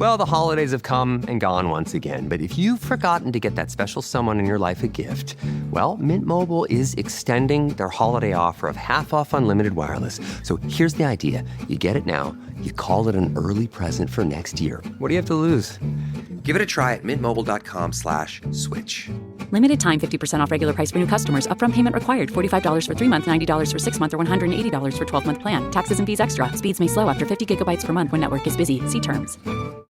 Well, the holidays have come and gone once again, but if you've forgotten to get that special someone in your life a gift, well, Mint Mobile is extending their holiday offer of half off unlimited wireless. So here's the idea. You get it now, you call it an early present for next year. What do you have to lose? Give it a try at mintmobile.com/switch. Limited time 50% off regular price for new customers. Upfront payment required. $45 for 3 months, $90 for 6 months, or $180 for 12-month plan. Taxes and fees extra. Speeds may slow after 50 gigabytes per month when network is busy. See terms.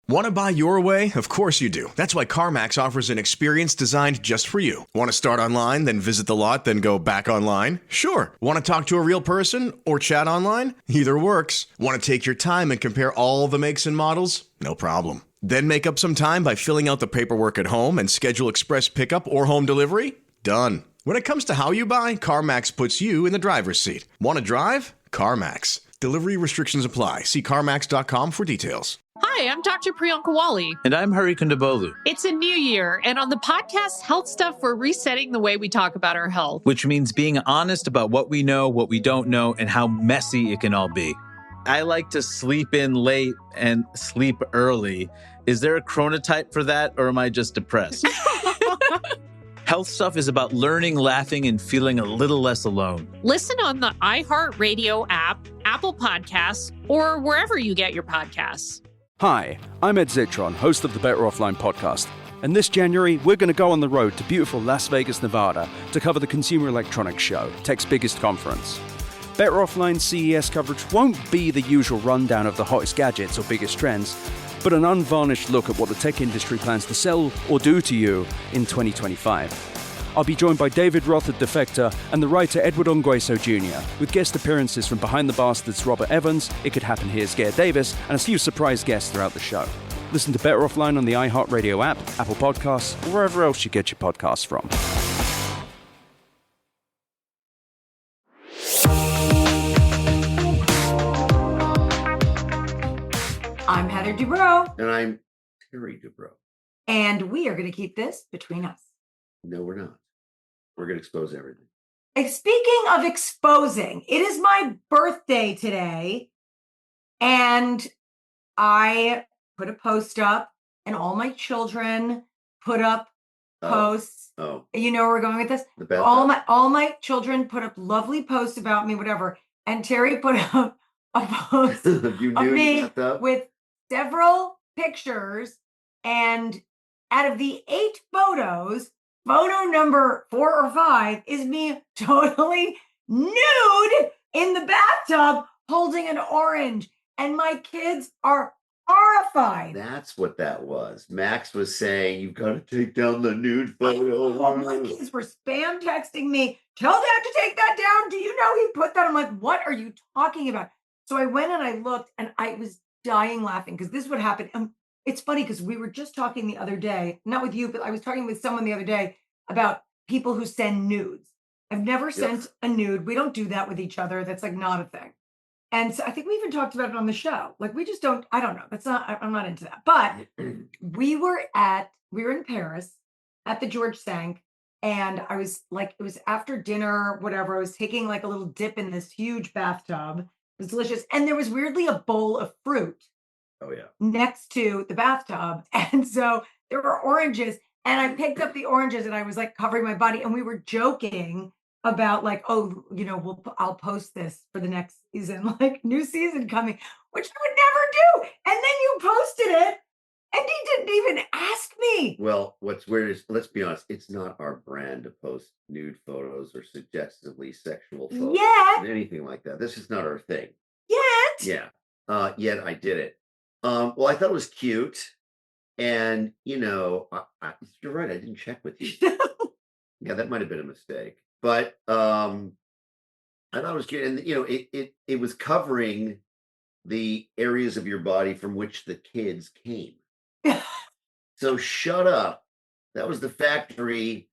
Want to buy your way? Of course you do. That's why CarMax offers an experience designed just for you. Want to start online, then visit the lot, then go back online? Sure. Want to talk to a real person or chat online? Either works. Want to take your time and compare all the makes and models? No problem. Then make up some time by filling out the paperwork at home and schedule express pickup or home delivery? Done. When it comes to how you buy, CarMax puts you in the driver's seat. Want to drive? CarMax. Delivery restrictions apply. See CarMax.com for details. Hi, I'm Dr. Priyanka Wally. And I'm Hari Kondabolu. It's a new year, and on the podcast Health Stuff, we're resetting the way we talk about our health. Which means being honest about what we know, what we don't know, and how messy it can all be. I like to sleep in late and sleep early. Is there a chronotype for that, or am I just depressed? Health Stuff is about learning, laughing, and feeling a little less alone. Listen on the iHeartRadio app, Apple Podcasts, or wherever you get your podcasts. Hi, I'm Ed Zitron, host of the Better Offline podcast. And this January, we're going to go on the road to beautiful Las Vegas, Nevada to cover the Consumer Electronics Show, tech's biggest conference. Better Offline CES coverage won't be the usual rundown of the hottest gadgets or biggest trends, but an unvarnished look at what the tech industry plans to sell or do to you in 2025. I'll be joined by David Roth at Defector and the writer Edward Ongweso Jr., with guest appearances from Behind the Bastards' Robert Evans, It Could Happen Here's Gare Davis, and a few surprise guests throughout the show. Listen to Better Offline on the iHeartRadio app, Apple Podcasts, or wherever else you get your podcasts from. I'm Heather Dubrow. And I'm Terry Dubrow. And we are going to keep this between us. No, we're not. We're going to expose everything. Speaking of exposing, it is my birthday today. And I put a post up, and all my children put up posts. Oh. You know where we're going with this? All my children put up lovely posts about me, whatever. And Terry put up a post of me with several pictures. And out of the 8 photos, photo number 4 or 5 is me totally nude in the bathtub holding an orange. And my kids are horrified. That's what that was. Max was saying, you've got to take down the nude photo. Oh, my kids were spam texting me, tell Dad to take that down. Do you know he put that? I'm like, what are you talking about? So I went and I looked, and I was dying laughing because this would happen. It's funny because we were just talking the other day, not with you, but I was talking with someone the other day about people who send nudes. I've never sent a nude. We don't do that with each other. That's like not a thing. And so I think we even talked about it on the show. Like we just don't, I don't know. I'm not into that. But we were in Paris at the George Cinq, and I was like, it was after dinner, whatever. I was taking like a little dip in this huge bathtub. It was delicious. And there was weirdly a bowl of fruit. Oh, yeah. Next to the bathtub. And so there were oranges, and I picked up the oranges and I was like covering my body, and we were joking about like, oh, you know, I'll post this for the next season, like new season coming, which I would never do. And then you posted it and he didn't even ask me. Well, what's weird is, let's be honest, it's not our brand to post nude photos or suggestively sexual photos. Yet. Anything like that. This is not our thing. Yet. Yeah. Yet I did it. Well, I thought it was cute. And, you know, you're right. I didn't check with you. Yeah, that might have been a mistake. But I thought it was cute. And, you know, it was covering the areas of your body from which the kids came. So shut up. That was the factory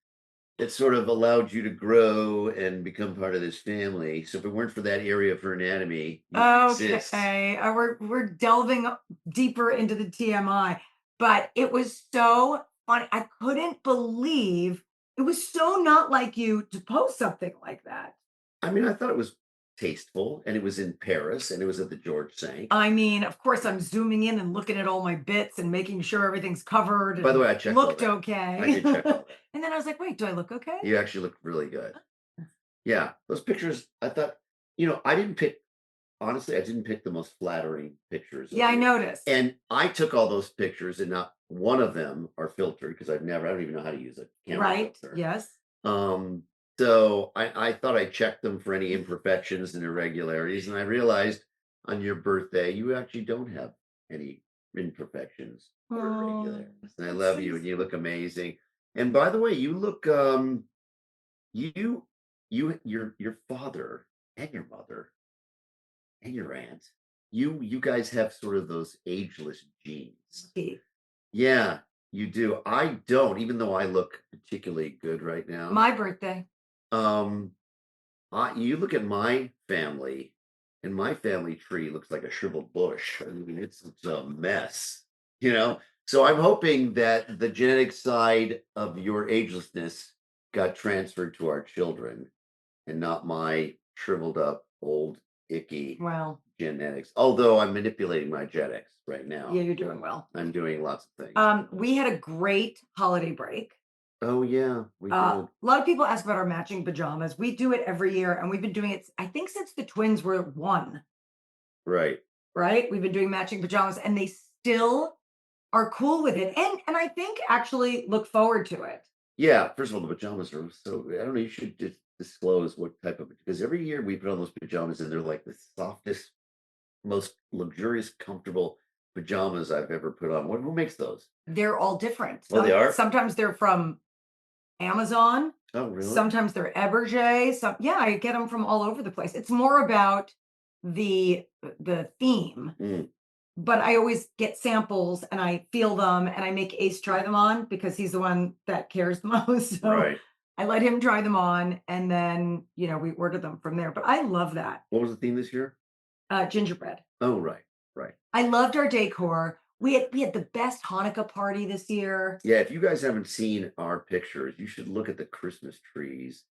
that sort of allowed you to grow and become part of this family. So if it weren't for that area of her anatomy, okay, we're delving deeper into the TMI, but it was so funny. I couldn't believe it was so not like you to post something like that. I mean, I thought it was tasteful, and it was in Paris, and it was at the George Cinq. I mean, of course, I'm zooming in and looking at all my bits and making sure everything's covered By the and way, I checked all looked that. okay. I did check all that. And then I was like, wait, do I look okay? You actually look really good. Yeah, those pictures, I thought, I didn't pick, honestly, I didn't pick the most flattering pictures of Yeah, I you. noticed. And I took all those pictures, and not one of them are filtered because I don't even know how to use a camera Right. filter. Yes. So I thought I checked them for any imperfections and irregularities, and I realized on your birthday you actually don't have any imperfections or Oh, irregularities. And I that's love so you, and sweet. you look amazing. And by the way, you look you your father and your mother and your aunt, you guys have sort of those ageless genes. Gee, Yeah, you do. I don't, even though I look particularly good right now. my birthday. Um, you look at my family, and my family tree looks like a shriveled bush. I mean, it's a mess, you know. So I'm hoping that the genetic side of your agelessness got transferred to our children, and not my shriveled up old icky Well, genetics. Although I'm manipulating my genetics right now. yeah, you're doing well. I'm doing lots of things. We had a great holiday break. Oh yeah, we A did. lot of people ask about our matching pajamas. We do it every year, and we've been doing it, I think, since the twins were one, Right. right? We've been doing matching pajamas, and they still are cool with it. And I think actually look forward to it. Yeah, first of all, the pajamas are so. I don't know. You should disclose what type of, because every year we put on those pajamas and they're like the softest, most luxurious, comfortable pajamas I've ever put on. Who makes those? They're all different. Oh, they are? Sometimes they're from Amazon. Oh, really? Sometimes they're Eberge. Yeah, I get them from all over the place. It's more about the theme, Mm, but I always get samples and I feel them and I make Ace try them on because he's the one that cares the most. So right. I let him try them on and then, we order them from there. But I love that. What was the theme this year? Gingerbread. Oh, right, right. I loved our decor. We had the best Hanukkah party this year. Yeah, if you guys haven't seen our pictures, you should look at the Christmas trees.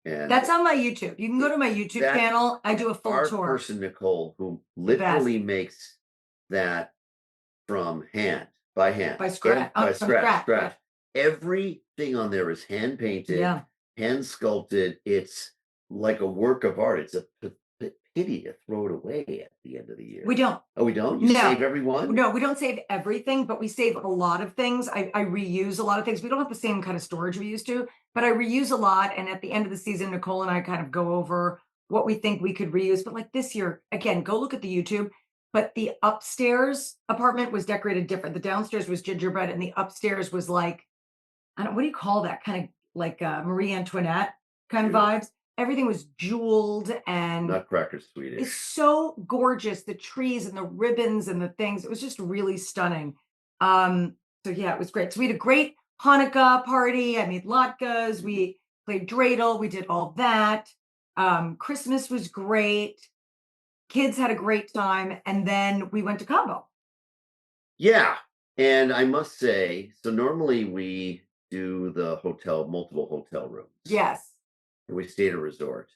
And That's on my YouTube. You can go to my YouTube that channel. I do a full our tour. person Nicole, who The best. literally makes that from hand, by hand, By scratch. by From scratch. scratch. Everything on there is hand painted, Yeah. hand sculpted. It's like a work of art. It's a pity to throw it away at the end of the year. We don't. Oh, we don't? You No. save every one? No, we don't save everything, but we save a lot of things. I reuse a lot of things. We don't have the same kind of storage we used to, but I reuse a lot. And at the end of the season, Nicole and I kind of go over what we think we could reuse. But like this year, again, go look at the YouTube. But the upstairs apartment was decorated different. The downstairs was gingerbread, and the upstairs was like, what do you call that? Kind of like Marie Antoinette kind of vibes. Everything was jeweled and Nutcracker it's Swedish. so gorgeous. The trees and the ribbons and the things. It was just really stunning. So yeah, it was great. So we had a great Hanukkah party. I made latkes. We played dreidel. We did all that. Christmas was great. Kids had a great time. And then we went to Cabo. Yeah. And I must say, so normally we do the multiple hotel rooms. Yes. And we stayed at a resort.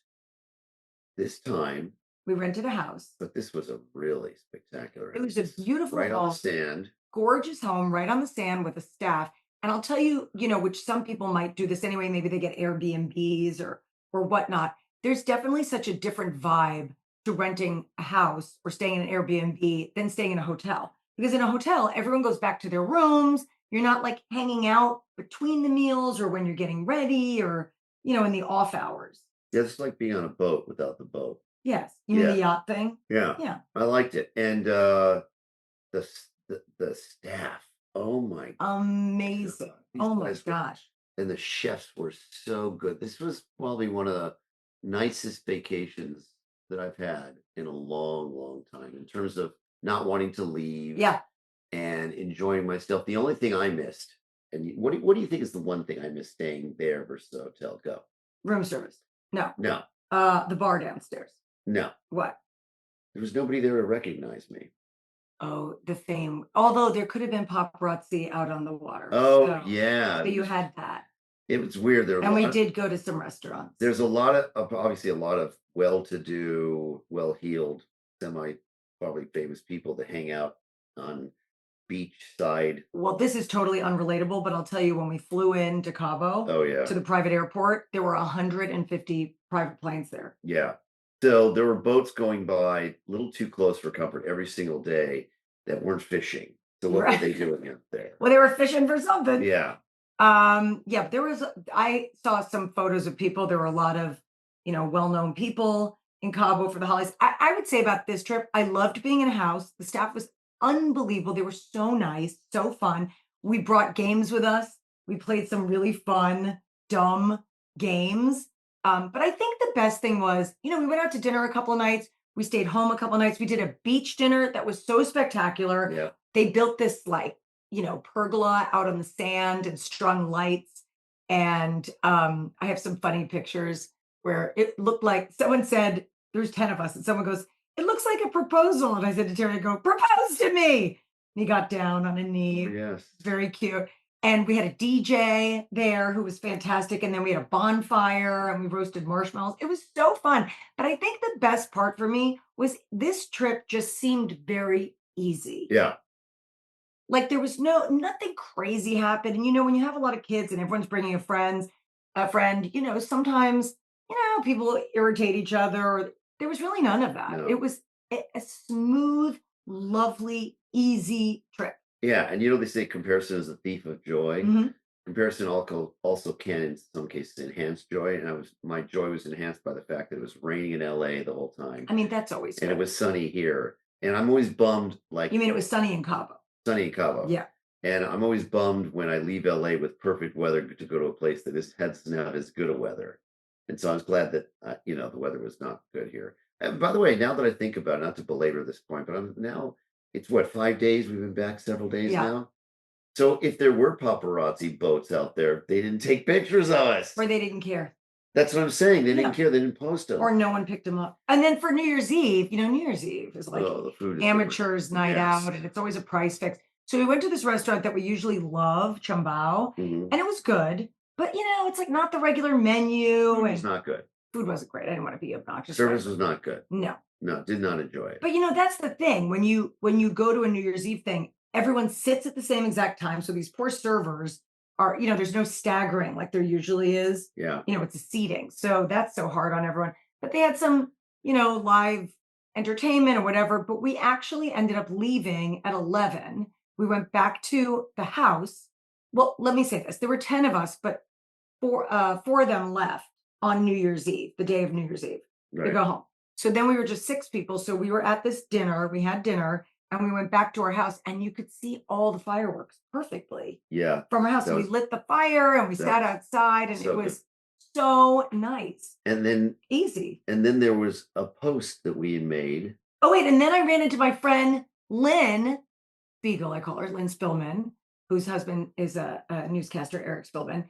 This time, We rented a house. but this was a really spectacular It was a house. beautiful Right on the home. sand. Gorgeous home right on the sand with a staff. And I'll tell you, which some people might do this anyway. Maybe they get Airbnbs or whatnot. There's definitely such a different vibe to renting a house or staying in an Airbnb than staying in a hotel. Because in a hotel, everyone goes back to their rooms. You're not like hanging out between the meals or when you're getting ready or, in the off hours. Yeah, it's like being on a boat without the boat. Yes. You mean Yeah. the yacht thing? Yeah. Yeah. I liked it. And the staff. Oh my Amazing. God. These Oh my guys were- gosh. And the chefs were so good. This was probably one of the nicest vacations that I've had in a long, long time in terms of not wanting to leave. Yeah. And enjoying myself. The only thing I missed, and what do you think is the one thing I missed staying there versus the hotel? Go. Room service. No. No, The bar downstairs. no. What? There was nobody there to recognize me. Oh, the fame. Although there could have been paparazzi out on the water. Oh, So yeah. you had that. It was weird. There were And we did go to some restaurants. There's a lot of obviously a lot of well-to-do, well-heeled, probably famous people that hang out on beachside. Well, this is totally unrelatable, but I'll tell you, when we flew into Cabo Oh yeah, to the private airport, there were 150 private planes there. yeah. So there were boats going by a little too close for comfort every single day that weren't fishing. So what were they doing out there? Well, they were fishing for something. Yeah. Yeah, I saw some photos of people. There were a lot of, well-known people in Cabo for the holidays. I would say about this trip, I loved being in a house. The staff was unbelievable. They were so nice, so fun. We brought games with us. We played some really fun, dumb games. But I think the best thing was, we went out to dinner a couple of nights. We stayed home a couple of nights. We did a beach dinner that was so spectacular. Yeah. They built this pergola out on the sand and strung lights. And I have some funny pictures where it looked like someone said, there's 10 of us, and someone goes, it looks like a proposal. And I said to Terry, propose to me. And he got down on a knee. Yes. Very cute. And we had a DJ there who was fantastic. And then we had a bonfire and we roasted marshmallows. It was so fun. But I think the best part for me was this trip just seemed very easy. Yeah. Like there was nothing crazy happened. And when you have a lot of kids and everyone's bringing a friend, sometimes, people irritate each other. There was really none of that. No. It was a smooth, lovely, easy trip. Yeah. And they say comparison is a thief of joy. Mm-hmm. Comparison also can, in some cases, enhance joy. And my joy was enhanced by the fact that it was raining in LA the whole time. I mean, that's always good. And it was sunny here. And I'm always bummed. You mean it was sunny in Cabo? Sunny in Cabo. Yeah. And I'm always bummed when I leave LA with perfect weather to go to a place that doesn't have as good a weather. And so I was glad that, the weather was not good here. And by the way, now that I think about it, not to belabor this point, but it's 5 days? We've been back several days now. So if there were paparazzi boats out there, they didn't take pictures of us. Or they didn't care. That's what I'm saying. They didn't care. They didn't post them. Or no one picked them up. And then for New Year's Eve, New Year's Eve is like the food is amateurs night out, and it's always a price fix. So we went to this restaurant that we usually love, Chambao, and it was good. But, it's like not the regular menu. Food was not good. Food wasn't great. I didn't want to be obnoxious. Service was not good. No, did not enjoy it. But, that's the thing. When you go to a New Year's Eve thing, everyone sits at the same exact time. So these poor servers are, there's no staggering like there usually is. Yeah. It's a seating. So that's so hard on everyone. But they had some, live entertainment or whatever. But we actually ended up leaving at 11. We went back to the house. Well, let me say this. There were 10 of us, but four of them left on New Year's Eve, the day of New Year's Eve, to go home. So then we were just 6 people. So we were at this dinner. We had dinner. And we went back to our house and you could see all the fireworks perfectly. Yeah. From our house. So we lit the fire and we sat outside and it was so nice. And then easy. And then there was a post that we had made. Oh, wait. And then I ran into my friend, Lynn Spiegel, I call her, Lynn Spillman, whose husband is a newscaster, Eric Spillman,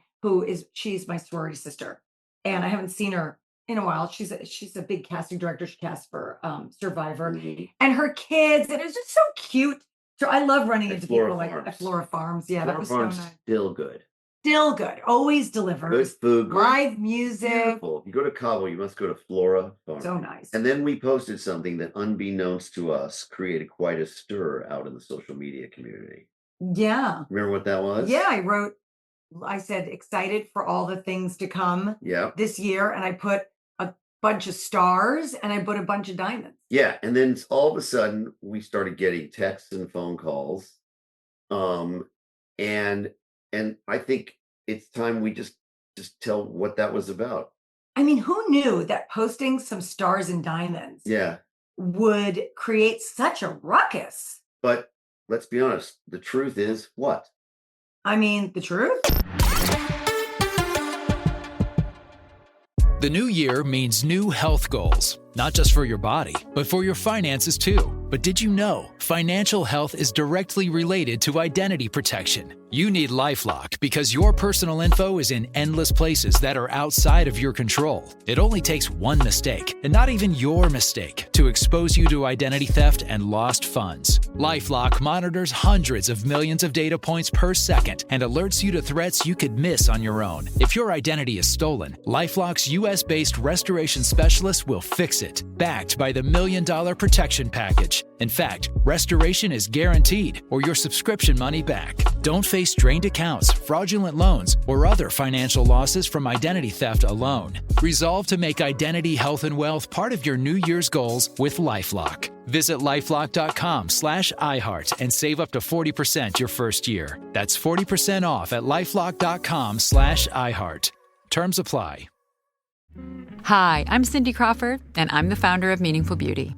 she's my sorority sister. And I haven't seen her in a while. She's a big casting director. She casts for Survivor and her kids. And it was just so cute. So I love running into people like at Flora Farms. Yeah, that was so nice. Still good. Still good. Always delivers. Good food. Live music. Beautiful. If you go to Cabo, you must go to Flora Farms. So nice. And then we posted something that, unbeknownst to us, created quite a stir out in the social media community. Yeah. Remember what that was? Yeah, I said, excited for all the things to come this year. And I put a bunch of stars and I put a bunch of diamonds. Yeah. And then all of a sudden we started getting texts and phone calls. And I think it's time we just tell what that was about. I mean, who knew that posting some stars and diamonds would create such a ruckus? But let's be honest. The truth is what? I mean, the truth? The new year means new health goals, not just for your body, but for your finances too. But did you know financial health is directly related to identity protection? You need LifeLock because your personal info is in endless places that are outside of your control. It only takes one mistake, and not even your mistake, to expose you to identity theft and lost funds. LifeLock monitors hundreds of millions of data points per second and alerts you to threats you could miss on your own. If your identity is stolen, LifeLock's US-based restoration specialist will fix it, backed by the $1 Million Protection Package. In fact, restoration is guaranteed or your subscription money back. Don't face drained accounts, fraudulent loans, or other financial losses from identity theft alone. Resolve to make identity, health, and wealth part of your New Year's goals with LifeLock. Visit lifelock.com/iHeart and save up to 40% your first year. That's 40% off at lifelock.com/iHeart. Terms apply. Hi, I'm Cindy Crawford, and I'm the founder of Meaningful Beauty.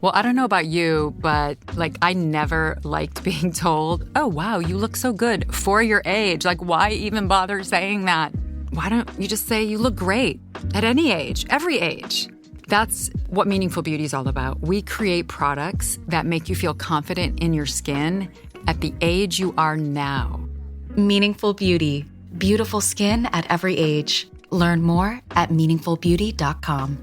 Well, I don't know about you, but I never liked being told, oh, wow, you look so good for your age. Why even bother saying that? Why don't you just say you look great at any age, every age? That's what Meaningful Beauty is all about. We create products that make you feel confident in your skin at the age you are now. Meaningful Beauty. Beautiful skin at every age. Learn more at meaningfulbeauty.com.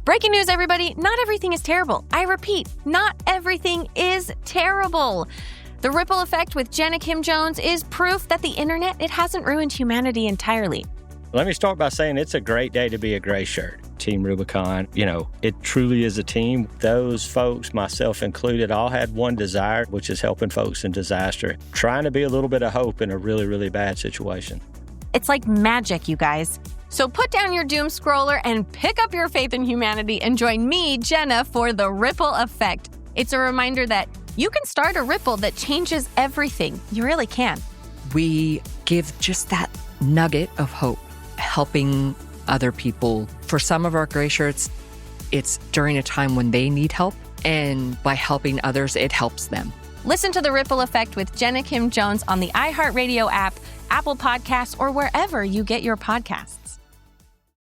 Breaking news, everybody. Not everything is terrible. I repeat, not everything is terrible. The Ripple Effect with Jenna Kim Jones is proof that the internet, it hasn't ruined humanity entirely. Let me start by saying it's a great day to be a gray shirt. Team Rubicon, it truly is a team. Those folks, myself included, all had one desire, which is helping folks in disaster, trying to be a little bit of hope in a really, really bad situation. It's like magic, you guys. So put down your doom scroller and pick up your faith in humanity and join me, Jenna, for the Ripple Effect. It's a reminder that you can start a ripple that changes everything. You really can. We give just that nugget of hope, helping other people. For some of our gray shirts, it's during a time when they need help, and by helping others, it helps them. Listen to The Ripple Effect with Jenna Kim Jones on the iHeartRadio app, Apple Podcasts, or wherever you get your podcasts.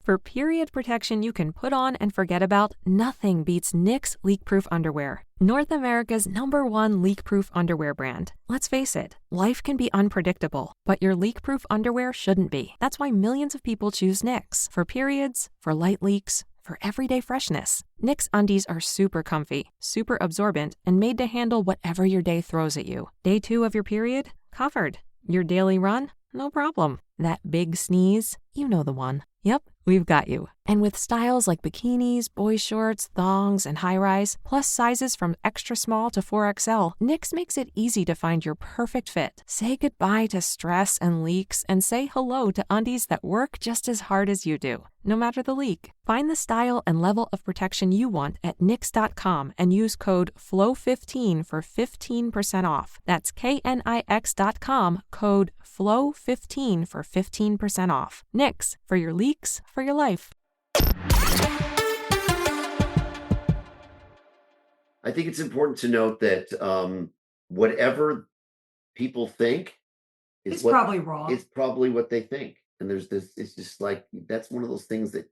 For period protection you can put on and forget about, nothing beats Knix leak-proof underwear. North America's #1 leak-proof underwear brand. Let's face it, life can be unpredictable, but your leak-proof underwear shouldn't be. That's why millions of people choose Knix. For periods, for light leaks, for everyday freshness. Knix undies are super comfy, super absorbent, and made to handle whatever your day throws at you. Day 2 of your period? Covered. Your daily run? No problem. That big sneeze? You know the one. Yep, we've got you. And with styles like bikinis, boy shorts, thongs, and high-rise, plus sizes from extra small to 4XL, Knix makes it easy to find your perfect fit. Say goodbye to stress and leaks and say hello to undies that work just as hard as you do, no matter the leak. Find the style and level of protection you want at Knix.com and use code FLOW15 for 15% off. That's KNIX.com, code FLOW15 for 15% off. Knix, for your leaks, for your life. I think it's important to note that whatever people think it's probably wrong. It's probably what they think. And there's this, it's just that's one of those things that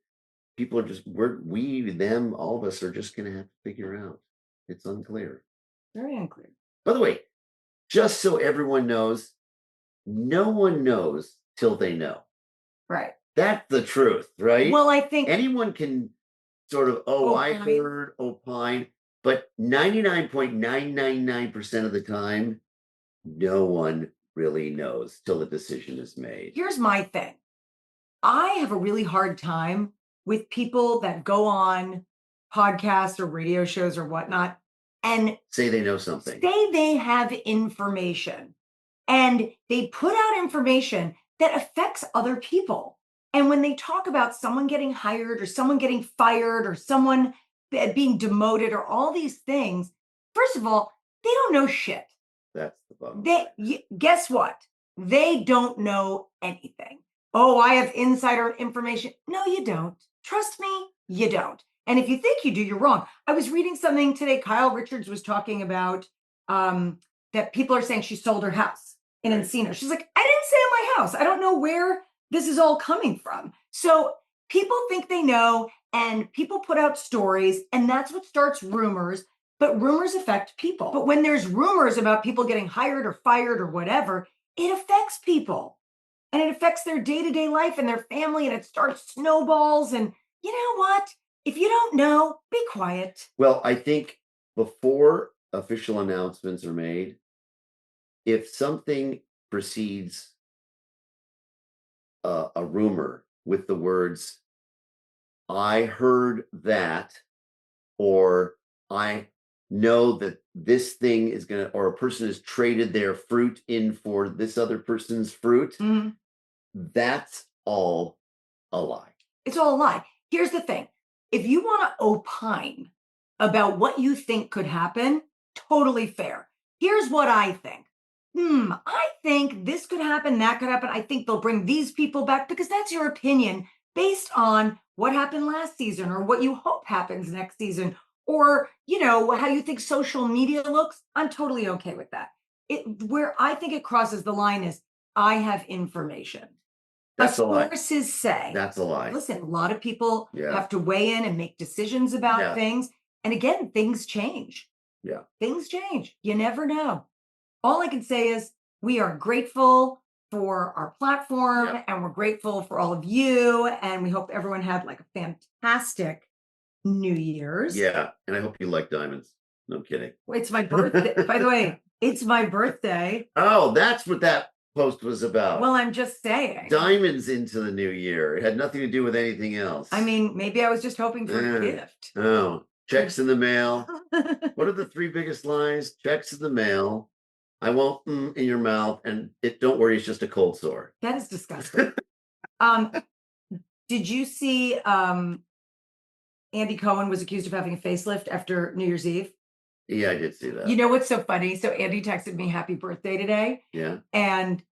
people are just, we, them, all of us are just going to have to figure out. It's unclear. Very unclear. By the way, just so everyone knows, no one knows till they know. Right. That's the truth, right? Well, I think anyone can sort of, I heard, opine, but 99.999% of the time, no one really knows till the decision is made. Here's my thing. I have a really hard time with people that go on podcasts or radio shows or whatnot and say they know something. Say they have information and they put out information that affects other people. And when they talk about someone getting hired or someone getting fired or someone being demoted or all these things, first of all, they don't know shit. That's the bottom. Guess what? They don't know anything. Oh, I have insider information. No, you don't. Trust me, you don't. And if you think you do, you're wrong. I was reading something today. Kyle Richards was talking about that people are saying she sold her house in Encino. She's like, I didn't sell my house. I don't know where this is all coming from. So people think they know, and people put out stories, and that's what starts rumors. But rumors affect people. But when there's rumors about people getting hired or fired or whatever, it affects people. And it affects their day-to-day life and their family, and it starts snowballs. And you know what? If you don't know, be quiet. Well, I think before official announcements are made, if something precedes a rumor with the words, I heard that, or I know that this thing is going to, or a person has traded their fruit in for this other person's fruit, that's all a lie. It's all a lie. Here's the thing. If you want to opine about what you think could happen, totally fair. Here's what I think. I think this could happen, that could happen. I think they'll bring these people back, because that's your opinion based on what happened last season or what you hope happens next season, or, how you think social media looks. I'm totally okay with that. Where I think it crosses the line is I have information. That's a lie. Sources say. That's a lie. Listen, a lot of people have to weigh in and make decisions about things. And again, things change. Yeah. Things change. You never know. All I can say is we are grateful for our platform, and we're grateful for all of you. And we hope everyone had like a fantastic New Year's. Yeah. And I hope you like diamonds. No kidding. It's my birthday. By the way, it's my birthday. Oh, that's what that post was about. Well, I'm just saying. Diamonds into the new year. It had nothing to do with anything else. I mean, maybe I was just hoping for a gift. Oh, checks in the mail. What are the 3 biggest lies? Checks in the mail. I won't in your mouth, and don't worry, it's just a cold sore. That is disgusting. Did you see Andy Cohen was accused of having a facelift after New Year's Eve? Yeah, I did see that. You know what's so funny? So Andy texted me happy birthday today. Yeah. And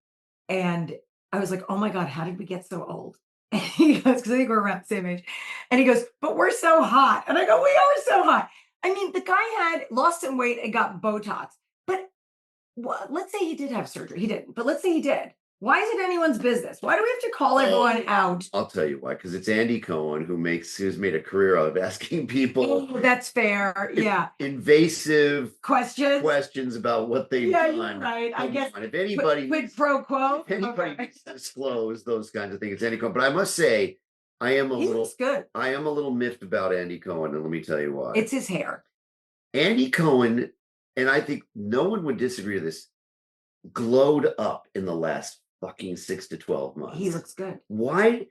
I was like, oh my God, how did we get so old? And he goes, because I think we're around the same age. And he goes, but we're so hot. And I go, we are so hot. I mean, the guy had lost some weight and got Botox. But let's say he did have surgery. He didn't. But let's say he did. Why is it anyone's business? Why do we have to call everyone out? I'll tell you why. Because it's Andy Cohen who's made a career out of asking people. Oh, that's fair. Yeah. Invasive questions about what they've done. You're right. I guess if anybody quid pro quo. If anybody needs to disclose those kinds of things, it's Andy Cohen. But I must say, I am a little miffed about Andy Cohen, and let me tell you why. It's his hair. Andy Cohen, and I think no one would disagree with this, glowed up in the last fucking 6 to 12 months. He looks good. Why?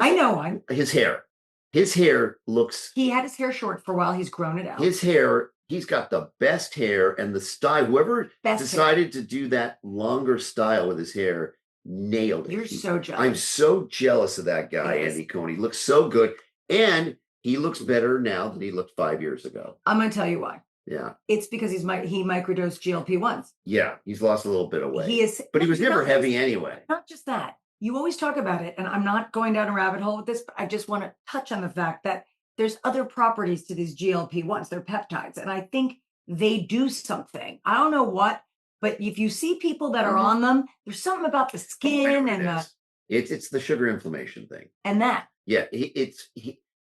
I know. His hair looks. He had his hair short for a while. He's grown it out. His hair, he's got the best hair, and the style. Whoever decided to do that longer style with his hair nailed it. You're so jealous. I'm so jealous of that guy, Andy Cohen. He looks so good, and he looks better now than he looked 5 years ago. I'm going to tell you why. Yeah. It's because he microdosed GLP-1s. Yeah, he's lost a little bit of weight. But he was never heavy anyway. Not just that. You always talk about it, and I'm not going down a rabbit hole with this, but I just want to touch on the fact that there's other properties to these GLP-1s. They're peptides, and I think they do something. I don't know what, but if you see people that are on them, there's something about the skin and it's the sugar inflammation thing. And that. Yeah,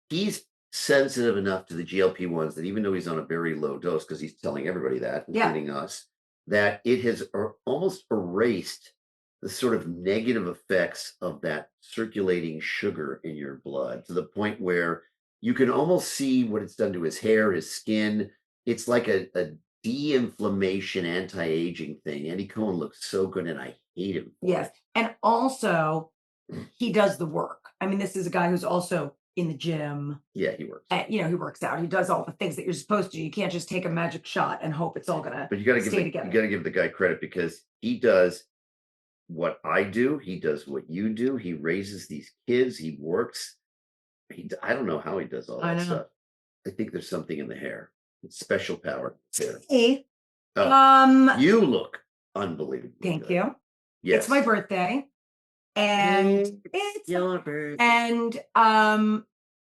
he's sensitive enough to the GLP-1s that even though he's on a very low dose, because he's telling everybody that, including us, that it has almost erased the sort of negative effects of that circulating sugar in your blood, to the point where you can almost see what it's done to his hair, his skin. It's like a de-inflammation, anti-aging thing. Andy Cohen looks so good, and I hate him. Yes. And also, he does the work. I mean, this is a guy who's also in the gym. Yeah, he works. He works out. He does all the things that you're supposed to do. You can't just take a magic shot and hope it's all gonna. But you got to together. give the guy credit, because he does what I do. He does what you do. He raises these kids. He works. I don't know how he does all that stuff. I think there's something in the hair. It's special power there. Hey, you look unbelievable. Thank you. Yes, it's my birthday. And it's your birthday. And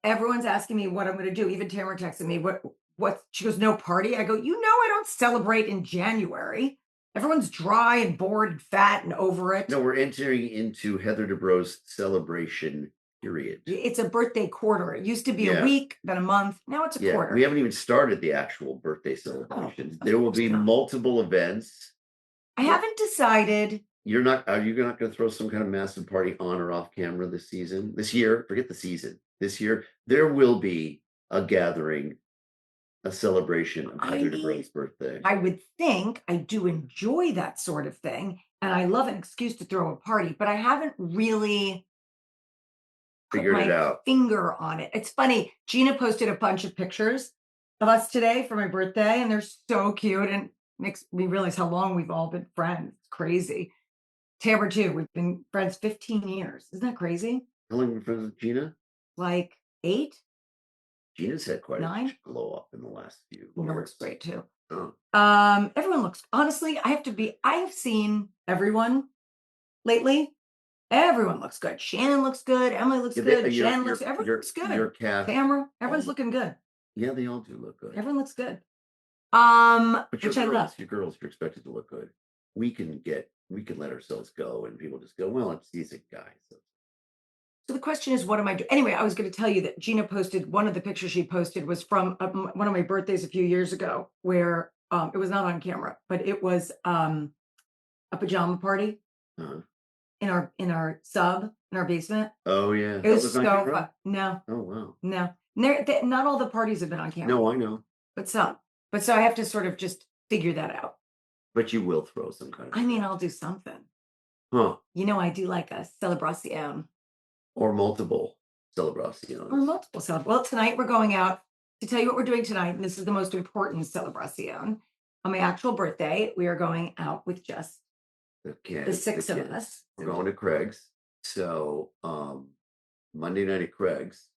everyone's asking me what I'm going to do. Even Tamara texted me, what she goes, no party. I go, I don't celebrate in January. Everyone's dry and bored and fat and over it. No, we're entering into Heather Dubrow's celebration period. It's a birthday quarter. It used to be a week, then a month. Now it's a quarter. We haven't even started the actual birthday celebration. There will be multiple events. I haven't decided. Are you not going to throw some kind of massive party on or off camera this year? Forget the season. This year, there will be a gathering, a celebration of Heather Dubrow's birthday. I would think. I do enjoy that sort of thing. And I love an excuse to throw a party, but I haven't really figured it out. Finger on it. It's funny. Gina posted a bunch of pictures of us today for my birthday, and they're so cute and makes me realize how long we've all been friends. It's crazy. Tamara too. We've been friends 15 years. Isn't that crazy? How long have you been friends with Gina? Like 8. Gina's had quite 9? a glow up in the last few Luna years. looks great too. Oh. Everyone looks, honestly, I have seen everyone lately. Everyone looks good. Shannon looks good. Emily looks good. Jen looks, everyone looks good. Your cast. Tamara, everyone's looking good. Yeah, they all do look good. Everyone looks good. But which I love. Your girls, you're expected to look good. We can let ourselves go, and people just go, well, he's a guy. So the question is, what am I doing? Anyway, I was going to tell you that Gina posted, one of the pictures she posted was from one of my birthdays a few years ago, where it was not on camera, but it was a pajama party in our basement. Oh yeah, it was so fun. No. Oh wow. No. Not all the parties have been on camera. No, I know. But some. But so I have to sort of just figure that out. But you will throw some kind of. I mean, I'll do something. Huh. I do like a celebration. Or multiple celebrations. Well, tonight we're going out to tell you what we're doing tonight. And this is the most important celebration. On my actual birthday, we are going out with just the 6 of us. We're going to Craig's. So Monday night at Craig's.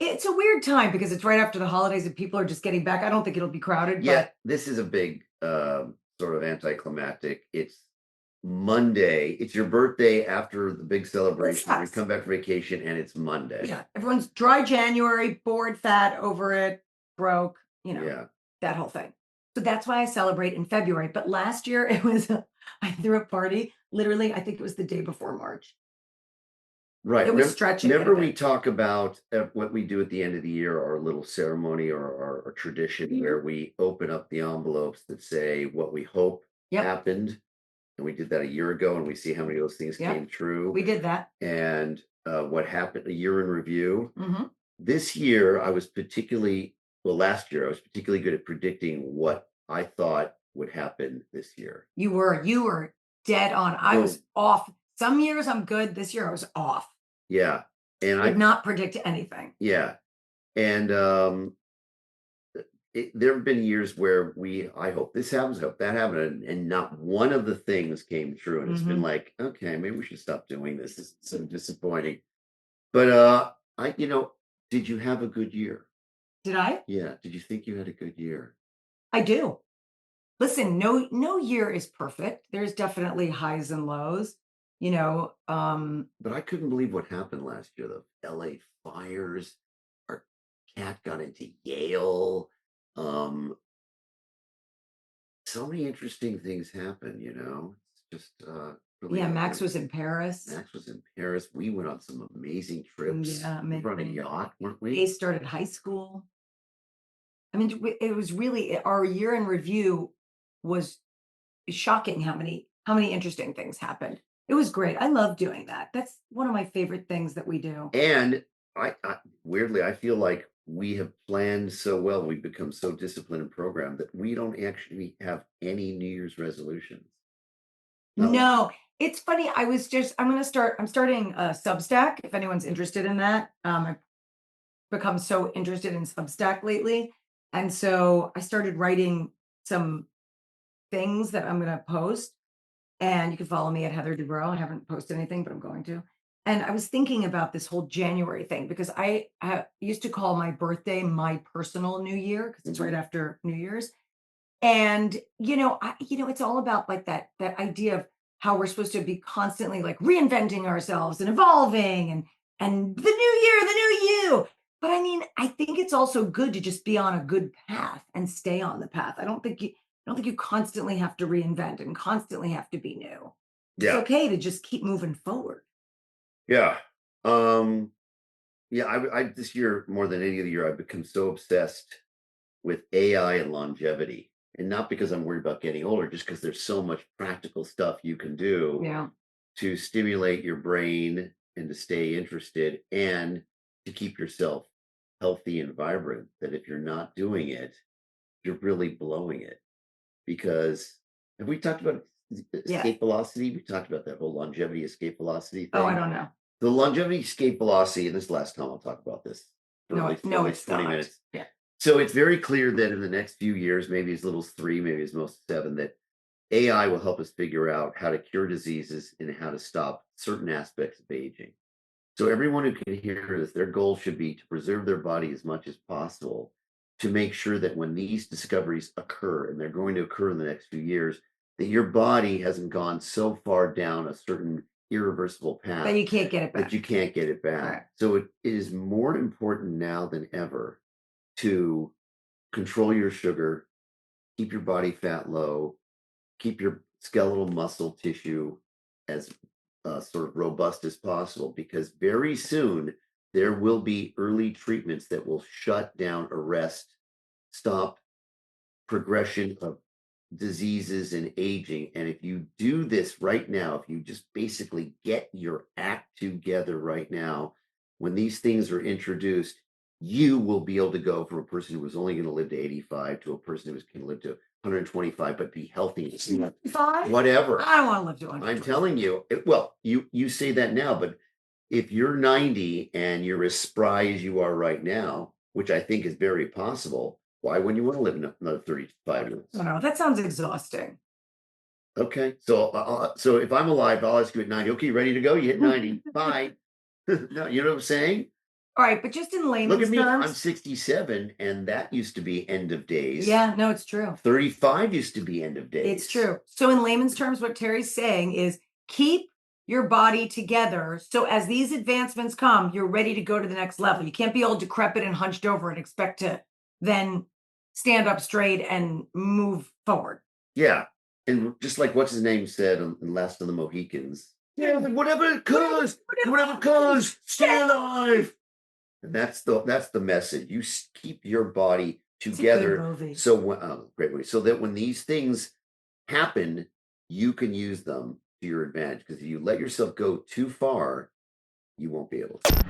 It's a weird time because it's right after the holidays and people are just getting back. I don't think it'll be crowded. Yeah, this is a big sort of anticlimactic. It's Monday. It's your birthday after the big celebration. You come back from vacation and it's Monday. Yeah, everyone's dry January, bored, fat, over it, broke, that whole thing. So that's why I celebrate in February. But last year I threw a party. Literally, I think it was the day before March. Right. It was stretching. Remember we talk about what we do at the end of the year, our little ceremony or our tradition where we open up the envelopes that say what we hope happened. And we did that a year ago, and we see how many of those things came true. We did that. And what happened, a year in review. Mm-hmm. This year, last year, I was particularly good at predicting what I thought would happen this year. You were dead on. I was off. Some years I'm good. This year I was off. Yeah. And I did not predict anything. Yeah. And there have been years where I hope this happens, hope that happened, and not one of the things came true. And it's been like, okay, maybe we should stop doing this. This is so disappointing. But did you have a good year? Did I? Yeah. Did you think you had a good year? I do. Listen, no year is perfect. There's definitely highs and lows, But I couldn't believe what happened last year. The LA fires, our cat got into Yale. So many interesting things happen, It's just really Max was in Paris. We went on some amazing trips. Yeah, we were on a yacht, weren't we? They started high school. I mean, it was really, our year in review was shocking how many interesting things happened. It was great. I love doing that. That's one of my favorite things that we do. And I weirdly, I feel like we have planned so well. We've become so disciplined and programmed that we don't actually have any New Year's resolutions. No, it's funny. I'm starting a Substack. If anyone's interested in that, I've become so interested in Substack lately. And so I started writing some things that I'm going to post, and you can follow me at Heather Dubrow. I haven't posted anything, but I'm going to. And I was thinking about this whole January thing because I used to call my birthday my personal New Year because it's right after New Year's. And, it's all about like that idea of how we're supposed to be constantly like reinventing ourselves and evolving and the new year, the new you. But I mean, I think it's also good to just be on a good path and stay on the path. I don't think you constantly have to reinvent and constantly have to be new. Yeah. It's okay to just keep moving forward. Yeah. Yeah, I this year more than any other year, I've become so obsessed with AI and longevity, and not because I'm worried about getting older, just because there's so much practical stuff you can do Yeah. to stimulate your brain and to stay interested and to keep yourself healthy and vibrant. That if you're not doing it, you're really blowing it. Because have we talked about escape velocity? We talked about that whole longevity escape velocity thing. Oh, I don't know. The longevity escape velocity, and this is the last time I'll talk about this. No, at no, least it's 20 not. minutes. Yeah. So it's very clear that in the next few years, maybe as little as 3, maybe as most 7, that AI will help us figure out how to cure diseases and how to stop certain aspects of aging. So everyone who can hear this, their goal should be to preserve their body as much as possible to make sure that when these discoveries occur, and they're going to occur in the next few years, that your body hasn't gone so far down a certain irreversible path That you can't get it back. that you can't get it back. Right. So it is more important now than ever to control your sugar, keep your body fat low, keep your skeletal muscle tissue as sort of robust as possible, because very soon there will be early treatments that will shut down, arrest, stop progression of diseases and aging. And if you do this right now, if you just basically get your act together right now, when these things are introduced, you will be able to go from a person who was only going to live to 85 to a person who was going to live to 125, but be healthy. 5? Whatever. I don't want to live to 100. I'm telling you, well, you say that now, but if you're 90 and you're as spry as you are right now, which I think is very possible, why wouldn't you want to live another 35 years? I don't know. That sounds exhausting. Okay, so if I'm alive, I'll ask you at 90. Okay, ready to go? You hit 90. Bye. No, you know what I'm saying? All right, but just in layman's Look at me. terms, I'm 67, and that used to be end of days. yeah, no, it's true. 35 used to be end of days. It's true. So in layman's terms, what Terry's saying is keep your body together. So as these advancements come, you're ready to go to the next level. You can't be all decrepit and hunched over and expect to then stand up straight and move forward. Yeah. And just like what's his name said in Last of the Mohicans. Yeah, whatever it costs, stay alive. And that's the message. You keep your body together. It's a good movie. So great movie. So that when these things happen, you can use them to your advantage. Because if you let yourself go too far, you won't be able to.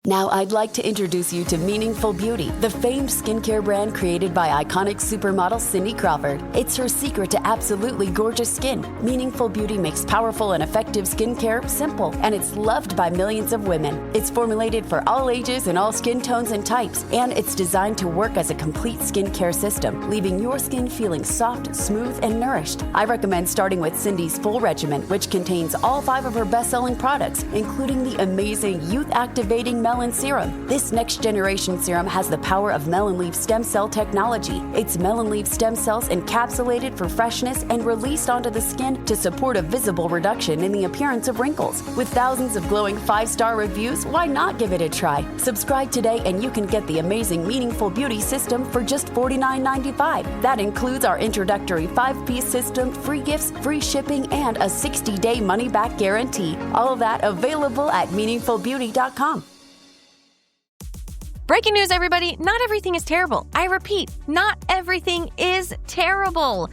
Now I'd like to introduce you to Meaningful Beauty, the famed skincare brand created by iconic supermodel Cindy Crawford. It's her secret to absolutely gorgeous skin. Meaningful Beauty makes powerful and effective skincare simple, and it's loved by millions of women. It's formulated for all ages and all skin tones and types, and it's designed to work as a complete skincare system, leaving your skin feeling soft, smooth, and nourished. I recommend starting with Cindy's full regimen, which contains all 5 of her best-selling products, including the amazing youth-activating melon serum. This next-generation serum has the power of melon leaf stem cell technology. It's melon leaf stem cells encapsulated for freshness and released onto the skin to support a visible reduction in the appearance of wrinkles. With thousands of glowing 5-star reviews, why not give it a try? Subscribe today and you can get the amazing Meaningful Beauty system for just $49.95. That includes our introductory 5-piece system, free gifts, free shipping, and a 60-day money-back guarantee. All of that available at meaningfulbeauty.com. Breaking news, everybody. Not everything is terrible. I repeat, not everything is terrible.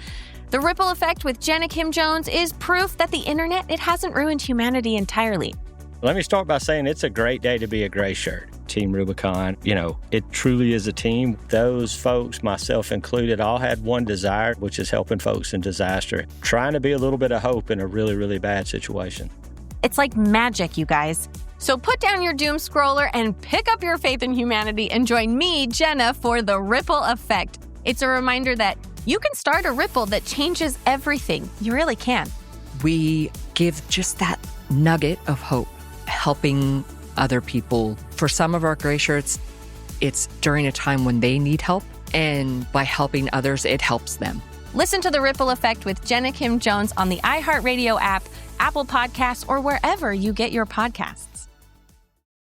The Ripple Effect with Jenna Kim Jones is proof that the internet, it hasn't ruined humanity entirely. Let me start by saying it's a great day to be a gray shirt. Team Rubicon, it truly is a team. Those folks, myself included, all had one desire, which is helping folks in disaster, trying to be a little bit of hope in a really, really bad situation. It's like magic, you guys. So put down your doom scroller and pick up your faith in humanity and join me, Jenna, for the Ripple Effect. It's a reminder that you can start a ripple that changes everything. You really can. We give just that nugget of hope, helping other people. For some of our gray shirts, it's during a time when they need help, and by helping others, it helps them. Listen to The Ripple Effect with Jenna Kim Jones on the iHeartRadio app, Apple Podcasts, or wherever you get your podcasts.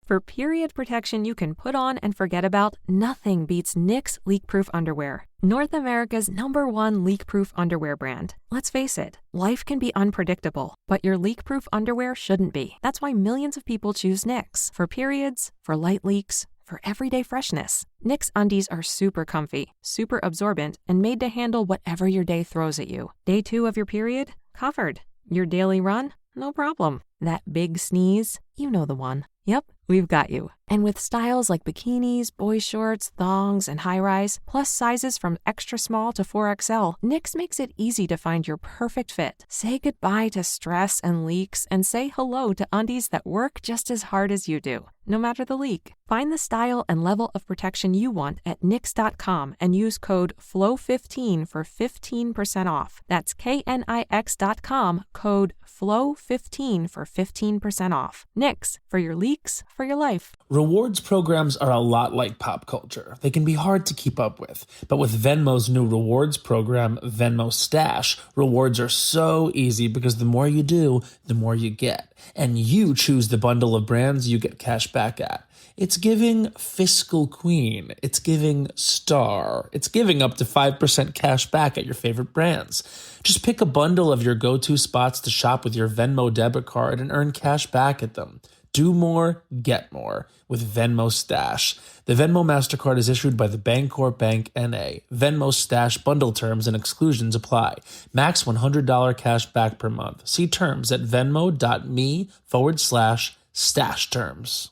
For period protection you can put on and forget about, nothing beats Knix leak-proof underwear. North America's #1 leak-proof underwear brand. Let's face it, life can be unpredictable, but your leak-proof underwear shouldn't be. That's why millions of people choose Knix. For periods, for light leaks, for everyday freshness. Knix undies are super comfy, super absorbent, and made to handle whatever your day throws at you. Day 2 of your period? Covered. Your daily run? No problem. That big sneeze? You know the one. Yep, we've got you. And with styles like bikinis, boy shorts, thongs, and high-rise, plus sizes from extra small to 4XL, Knix makes it easy to find your perfect fit. Say goodbye to stress and leaks, and say hello to undies that work just as hard as you do, no matter the leak. Find the style and level of protection you want at Knix.com and use code FLOW15 for 15% off. That's KNIX.com, code FLOW15 for 15% off. Knix, for your leaks, for your life. Rewards programs are a lot like pop culture. They can be hard to keep up with. But with Venmo's new rewards program, Venmo Stash, rewards are so easy because the more you do, the more you get. And you choose the bundle of brands you get cash back at. It's giving fiscal queen. It's giving star. It's giving up to 5% cash back at your favorite brands. Just pick a bundle of your go-to spots to shop with your Venmo debit card and earn cash back at them. Do more, get more with Venmo Stash. The Venmo MasterCard is issued by the Bancorp Bank N.A. Venmo Stash bundle terms and exclusions apply. Max $100 cash back per month. See terms at venmo.me/stash terms.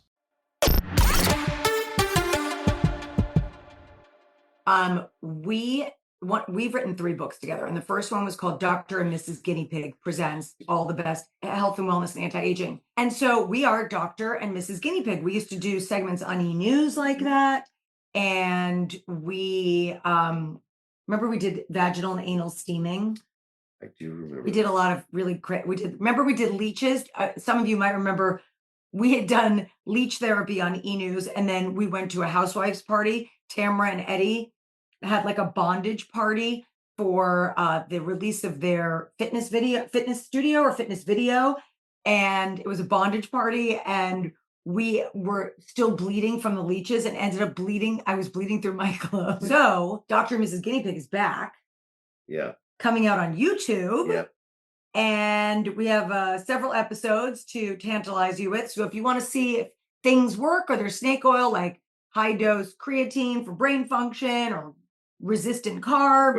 We've written 3 books together, and the first one was called Dr. and Mrs. Guinea Pig Presents All the Best Health and Wellness and Anti-Aging. And so we are Dr. and Mrs. Guinea Pig. We used to do segments on E! News like that. And we, remember we did vaginal and anal steaming? I do remember. We did a lot of really great, we did leeches. Some of you might remember we had done leech therapy on E! News, and then we went to a housewives party. Tamara and Eddie had like a bondage party for the release of their fitness video. And it was a bondage party, and we were still bleeding from the leeches and ended up bleeding. I was bleeding through my clothes. So Dr. and Mrs. Guinea Pig is back. Yeah. Coming out on YouTube. Yep. And we have several episodes to tantalize you with. So if you want to see if things work, or there's snake oil, like high dose creatine for brain function, or resistant carbs,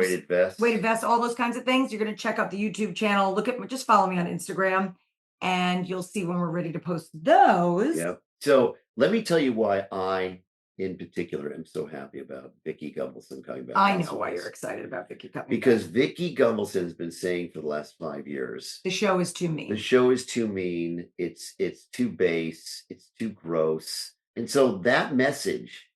weighted vests, all those kinds of things, you're going to check out the YouTube channel. Just follow me on Instagram, and you'll see when we're ready to post those. Yep. So let me tell you why I, in particular, am so happy about Vicki Gunvalson coming back. I know why you're excited about Vicki coming because back. Vicki Gunvalson has been saying for the last 5 years, the show is too mean. The show is too mean. It's too base. It's too gross. And so that message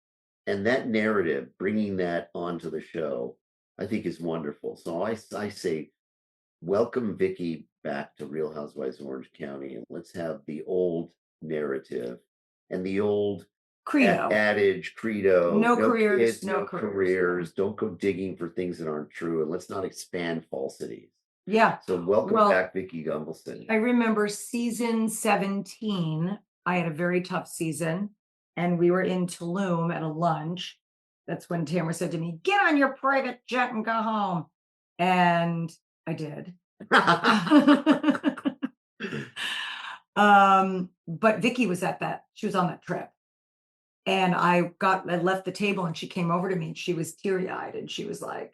and that narrative, bringing that onto the show, I think is wonderful. So I say, welcome Vicki back to Real Housewives of Orange County, and let's have the old narrative and the old credo, adage, credo. No careers, kids, no careers. Don't go digging for things that aren't true, and let's not expand falsities. Yeah. So welcome back, Vicki Gunvalson. I remember season 17. I had a very tough season, and we were in Tulum at a lunch. That's when Tamara said to me, "Get on your private jet and go home." And I did. But Vicki was she was on that trip. And I left the table, and she came over to me, and she was teary-eyed, and she was like,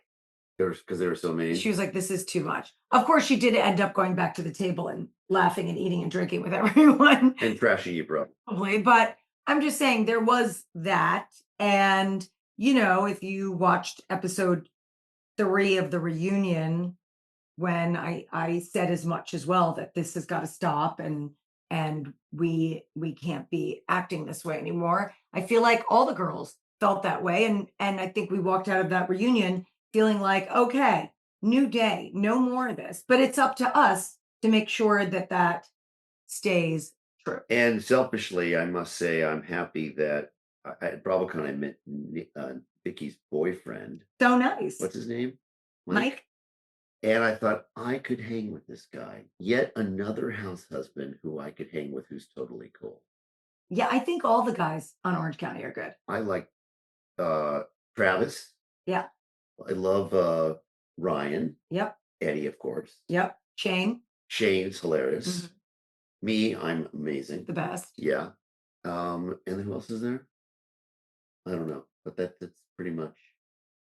because they were so mean. She was like, "This is too much." Of course, she did end up going back to the table and laughing and eating and drinking with everyone. And trashing you, bro. Probably. But I'm just saying there was that. And, if you watched episode 3 of the reunion, when I said as much as well, that this has got to stop, and we can't be acting this way anymore. I feel like all the girls felt that way. And I think we walked out of that reunion feeling like, okay, new day, no more of this. But it's up to us to make sure that stays true. And selfishly, I must say, I'm happy that at BravoCon I met Vicki's boyfriend. So nice. What's his name? Mike. And I thought I could hang with this guy. Yet another house husband who I could hang with, who's totally cool. Yeah, I think all the guys on Orange County are good. I like Travis. Yeah. I love Ryan. Yep. Eddie, of course. Yep. Shane. Shane's hilarious. Mhm. Me, I'm amazing. The best. Yeah. And then who else is there? I don't know, but that's pretty much.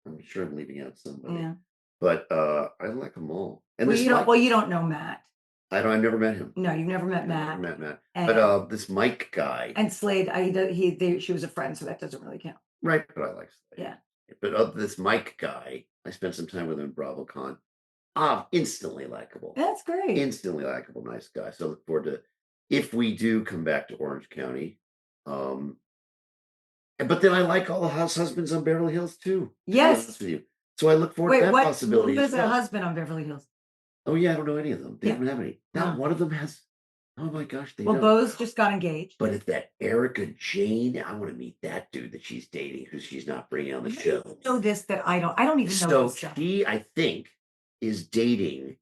I'm sure I'm leaving out somebody. Yeah. But I like them all. And Well, this you don't. Mike, Well, you don't know Matt. I've never met him. No, you've never met I've Matt. never met Matt. And- But this Mike guy. And Slade, she was a friend, so that doesn't really count. Right, but I like Slade. Yeah. But this Mike guy, I spent some time with him in BravoCon. Instantly likable. That's great. Instantly likable, nice guy. So I look forward to if we do come back to Orange County. But then I like all the house husbands on Beverly Hills too. To be Yes. honest with you. So I look forward Wait, to that what? possibility. Who as has a well. husband on Beverly Hills? Oh yeah, I don't know any of them. They Yeah. don't have any. Not No. one of them has. Oh my gosh, they Well, don't. Bo's just got engaged. But it's that Erica Jane. I want to meet that dude that she's dating, who she's not bringing on the show. You know this that I don't. I don't even know So this stuff. she, I think, is dating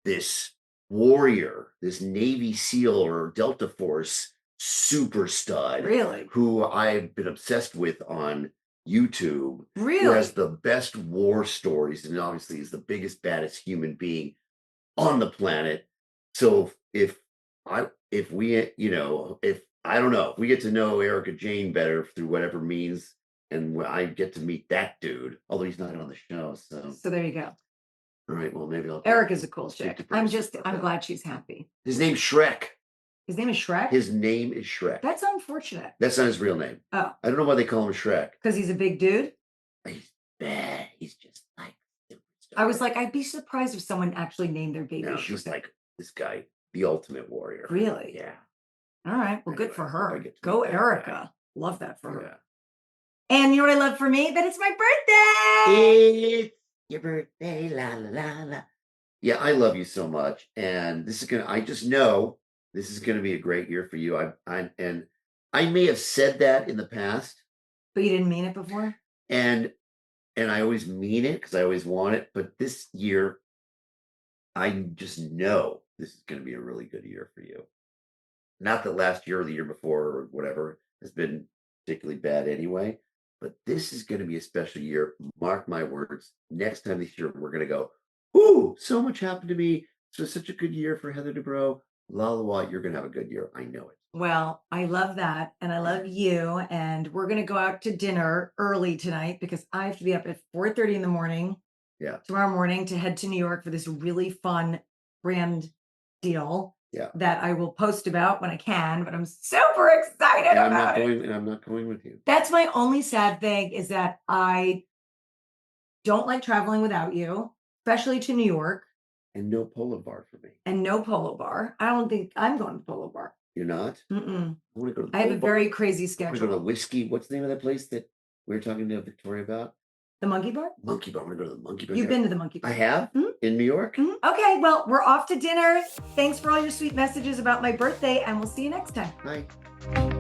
this warrior, this Navy SEAL or Delta Force super stud. Really? Who I've been obsessed with on YouTube. Who Really? has the best war stories and obviously is the biggest, baddest human being on the planet. So if we, if I don't know, if we get to know Erica Jane better through whatever means, and I get to meet that dude, although he's not on the show. So there you go. all right, well maybe I'll. Eric is a cool speak chick. to I'm Bruce about that. glad she's happy. His name's Shrek. His name is Shrek? His name is Shrek. That's unfortunate. That's not his real name. Oh, I don't know why they call him Shrek. because he's a big dude? He's bad. He's just like. I was like, I'd be surprised if someone actually named their baby No, Shrek. she's like this guy, the ultimate warrior. Really? Yeah. All right. Well, good Anyway, for I her. get to Go meet that Erica. guy. Love that for her. Yeah. And you know what I love for me? That it's my birthday. It's your birthday, la la la la. Yeah, I love you so much, and I just know this is gonna be a great year for you. I may have said that in the past, But you didn't mean it before? and I always mean it because I always want it. But this year, I just know this is gonna be a really good year for you. Not that last year or the year before or whatever has been particularly bad anyway, but this is going to be a special year. Mark my words. Next time this year, we're going to go, ooh, so much happened to me. So such a good year for Heather Dubrow. Lalawa, you're going to have a good year. I know it. Well, I love that. And I love you. And we're going to go out to dinner early tonight because I have to be up at 4:30 in the morning Yeah. tomorrow morning to head to New York for this really fun brand deal Yeah. that I will post about when I can. But I'm super excited And about it. I'm not going with you. That's my only sad thing is that I don't like traveling without you, especially to New York, And no polo bar for me. and no Polo Bar. I don't think I'm going to Polo Bar. You're not? Mm-mm. I want to go to the I have polo a bar. very crazy I want to go to the schedule. whiskey. What's the name of that place that we were talking to Victoria about? The Monkey Bar? Monkey bar. I want to go to the monkey bar. You've been to the Monkey Bar. I have Mhm. in New York. Mhm. Okay, well, we're off to dinner. Thanks for all your sweet messages about my birthday, and we'll see you next time. Bye.